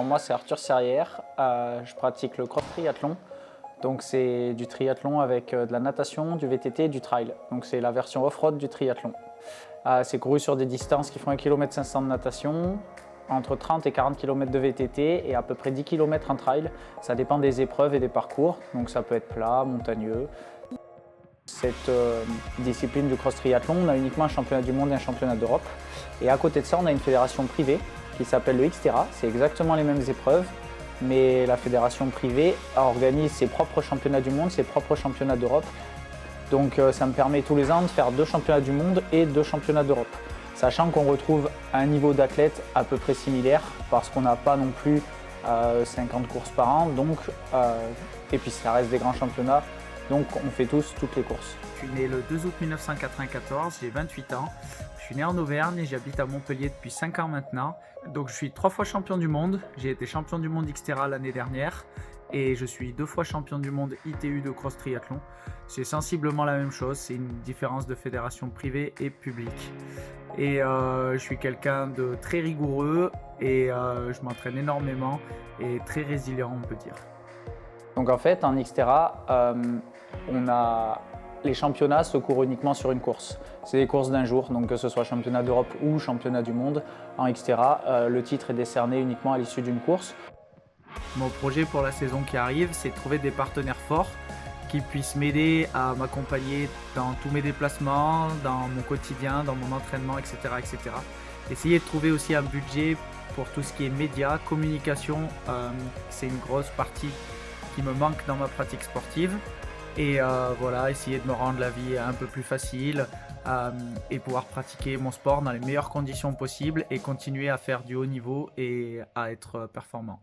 Alors moi c'est Arthur Serrière, je pratique le cross triathlon. Donc c'est du triathlon avec de la natation, du VTT et du trail. Donc c'est la version off-road du triathlon. C'est couru sur des distances qui font 1 km 500 de natation, entre 30 et 40 km de VTT et à peu près 10 km en trail. Ça dépend des épreuves et des parcours, donc ça peut être plat, montagneux. Cette discipline du cross triathlon, on a uniquement un championnat du monde et un championnat d'Europe. Et à côté de ça, on a une fédération privée qui s'appelle le Xterra. C'est exactement les mêmes épreuves, mais la fédération privée organise ses propres championnats du monde, ses propres championnats d'Europe. Donc ça me permet tous les ans de faire 2 championnats du monde et 2 championnats d'Europe. Sachant qu'on retrouve un niveau d'athlète à peu près similaire parce qu'on n'a pas non plus 50 courses par an. Et puis ça reste des grands championnats, donc on fait tous toutes les courses. Je suis né le 2 août 1994, j'ai 28 ans. Je suis né en Auvergne et j'habite à Montpellier depuis 5 ans maintenant. Donc je suis 3 fois champion du monde. J'ai été champion du monde Xterra l'année dernière et je suis 2 fois champion du monde ITU de cross triathlon. C'est sensiblement la même chose, c'est une différence de fédération privée et publique. Et je suis quelqu'un de très rigoureux et je m'entraîne énormément et très résilient, on peut dire. Donc en fait, en Xterra, les championnats se courent uniquement sur une course. C'est des courses d'un jour, donc que ce soit championnat d'Europe ou championnat du monde. En Xterra, le titre est décerné uniquement à l'issue d'une course. Mon projet pour la saison qui arrive, c'est de trouver des partenaires forts qui puissent m'aider à m'accompagner dans tous mes déplacements, dans mon quotidien, dans mon entraînement, etc. etc. Essayer de trouver aussi un budget pour tout ce qui est médias, communication, c'est une grosse partie qui me manque dans ma pratique sportive. Et voilà, essayer de me rendre la vie un peu plus facile et pouvoir pratiquer mon sport dans les meilleures conditions possibles et continuer à faire du haut niveau et à être performant.